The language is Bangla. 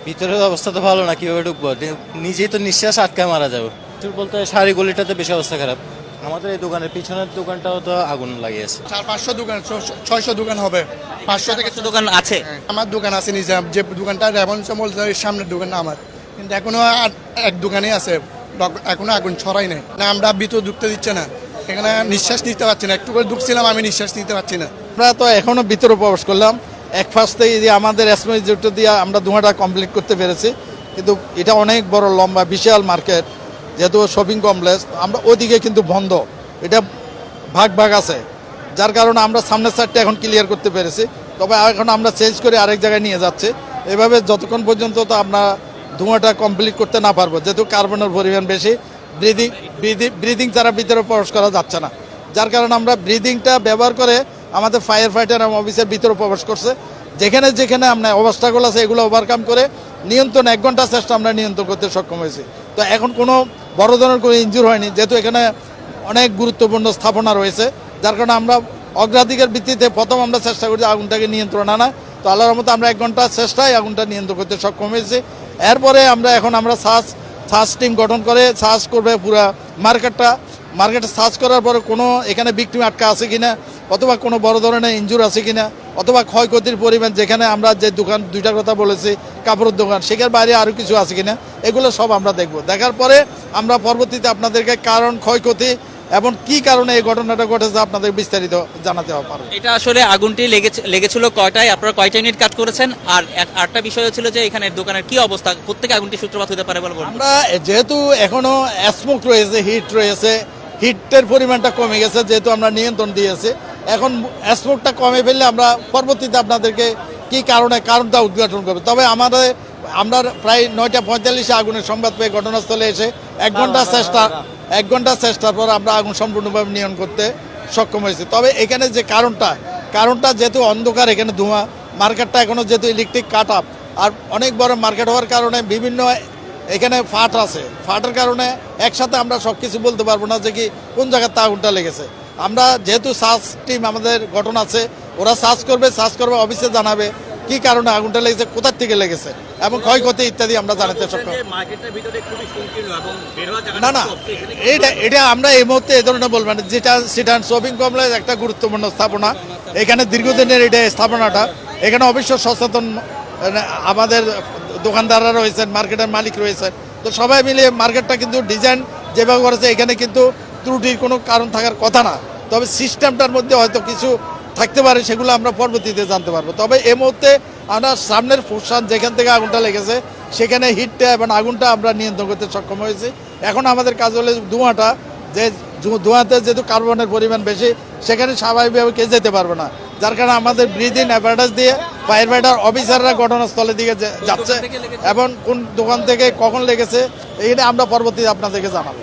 ভিতরের অবস্থা তো ভালো না, কিভাবে ঢুকবো? নিজেই তো নিঃশ্বাস আটকায় মারা যাবো। বলতে শাড়ি গলিটাতে বেশি অবস্থা খারাপ। আমাদের এই দোকানের পিছনের দোকানটাও তো আগুন লাগিয়েছে। 400-500 দোকান, 600 দোকান হবে। 500 থেকে দোকান আছে। আমার দোকান আছে নিজে, যে দোকানটা রেভেন্সা মল সামনের দোকানটা আমার, কিন্তু এখনো এক দোকানে আছে, এখনো আগুন ছড়াই নাই না। আমরা ভিতরে ঢুকতে দিচ্ছে না, এখানে নিঃশ্বাস নিতে পারছি না। একটু করে ঢুকছিলাম, আমি নিঃশ্বাস নিতে পারছি না। আমরা তো এখনো ভিতরে প্রবেশ করলাম, এক ফাঁস থেকে যে আমাদের এসমে যেটা দিয়ে আমরা ধোঁয়াটা কমপ্লিট করতে পেরেছি, কিন্তু এটা অনেক বড় লম্বা বিশাল মার্কেট, যেহেতু শপিং কমপ্লেক্স, আমরা ওদিকে কিন্তু বন্ধ, এটা ভাগ ভাগ আছে, যার কারণে আমরা সামনের সাইডটা এখন ক্লিয়ার করতে পেরেছি। তবে এখন আমরা চেঞ্জ করে আরেক জায়গায় নিয়ে যাচ্ছে। এভাবে যতক্ষণ পর্যন্ত তো আমরা ধোঁয়াটা কমপ্লিট করতে না পারবো, যেহেতু কার্বনের পরিমাণ বেশি, ব্রিদিং ছাড়া ভিতরে প্রবেশ করা যাচ্ছে না, যার কারণে আমরা ব্রিদিংটা ব্যবহার করে আমাদের ফায়ার ফাইটার এবং অফিসের ভিতরে প্রবেশ করছে। যেখানে যেখানে আমরা অবস্থাগুলো আছে এগুলো ওভারকাম করে নিয়ন্ত্রণ 1 ঘন্টা চেষ্টা আমরা নিয়ন্ত্রণ করতে সক্ষম হয়েছি। তো এখন কোনো বড় ধরনের কোনো ইনজুর হয়নি, যেহেতু এখানে অনেক গুরুত্বপূর্ণ স্থাপনা রয়েছে, যার কারণে আমরা অগ্রাধিকার ভিত্তিতে প্রথম আমরা চেষ্টা করছি আগুনটাকে নিয়ন্ত্রণ আনা। তো আল্লাহর রহমতে আমরা 1 ঘন্টা চেষ্টায় আগুনটা নিয়ন্ত্রণ করতে সক্ষম হয়েছি। এরপরে আমরা এখন সার্চ টিম গঠন করে সার্চ করবে পুরা মার্কেটে সার্চ করার পরে কোনো এখানে ভিকটিম আটকা আছে কিনা, অথবা কোনো বড় ধরনের ইনজুর আছে কিনা, অথবা ক্ষয়ক্ষতির পরিমাণ, যেখানে আমরা যে দোকান দুইটার কথা বলেছি কাপড়ের দোকান, সেখানে বাইরে আরও কিছু আছে কিনা, এগুলো সব আমরা দেখব। দেখার পরে আমরা পরবর্তীতে আপনাদেরকে কারণ, ক্ষয়ক্ষতি এবং কি কারণে এই ঘটনাটা ঘটেছে আপনাদের বিস্তারিত জানাতে পারবো। এটা আসলে আগুনটি লেগেছিল কয়টায়, আপনারা কয়টা ইউনিট কাজ করেছেন? আর আরেকটা বিষয় হচ্ছিল যে এখানে দোকানের কি অবস্থা, কোত্থেকে আগুনটি সূত্রপাত হতে পারে বলে? আমরা যেহেতু এখনো স্মোক রয়েছে, হিট রয়েছে, হিটের পরিমাণটা কমে গেছে, যেহেতু আমরা নিয়ন্ত্রণ দিয়েছি, এখন স্মোকটা কমে ফেললে আমরা পরবর্তীতে আপনাদেরকে কি কারণটা উদ্ঘাটন করবো। তবে আমরা প্রায় 9:45 আগুনের সংবাদ পেয়ে ঘটনাস্থলে এসে 1 ঘন্টা চেষ্টার পর আমরা আগুন সম্পূর্ণভাবে নিয়ন্ত্রণ করতে সক্ষম হয়েছি। তবে এখানে যে কারণটা যেহেতু অন্ধকার, এখানে ধোঁয়া, মার্কেটটা এখনো যেহেতু ইলেকট্রিক কাট আপ, আর অনেক বড় মার্কেট হওয়ার কারণে বিভিন্ন এখানে ফাট আছে, ফাটের কারণে একসাথে আমরা সব কিছু বলতে পারবো না যে কি কোন জায়গাতে আগুনটা লেগেছে। আমরা যেহেতু সার্চ টিম আমাদের গঠন আছে, ওরা সার্চ করবে, অফিসে জানাবে কি কারণে আগুনটা লেগেছে, কোথার থেকে লেগেছে এবং ক্ষয়ক্ষতি ইত্যাদি আমরা জানাতে সক্ষম। না এটা আমরা এই মুহূর্তে এই ধরনের বলবো না, যেটা শপিং কমপ্লেক্স একটা গুরুত্বপূর্ণ স্থাপনা, এখানে দীর্ঘদিনের এটা স্থাপনাটা, এখানে অবশ্য সচেতন আমাদের দোকানদাররা রয়েছেন, মার্কেটের মালিক রয়েছেন, তো সবাই মিলিয়ে মার্কেটটা কিন্তু ডিজাইন যেভাবে করেছে, এখানে কিন্তু ত্রুটির কোনো কারণ থাকার কথা না। তবে সিস্টেমটার মধ্যে হয়তো কিছু থাকতে পারে, সেগুলো আমরা পরবর্তীতে জানতে পারবো। তবে এই মুহূর্তে আমরা সামনের ফুসসান যেখান থেকে আগুনটা লেগেছে সেখানে হিটটা এবং আগুনটা আমরা নিয়ন্ত্রণ করতে সক্ষম হয়েছি। এখন আমাদের কাজ হলে ধোঁয়াতে যেহেতু কার্বনের পরিমাণ বেশি, সেখানে স্বাভাবিকভাবে কেউ যেতে পারবে না, যার কারণে আমাদের ব্রিদিং অ্যাপারেটাস দিয়ে ফায়ার ফাইটার অফিসাররা ঘটনাস্থলের দিকে যাচ্ছে এবং কোন দোকান থেকে কখন লেগেছে এটা আমরা পরবর্তীতে আপনাদেরকে জানাবো।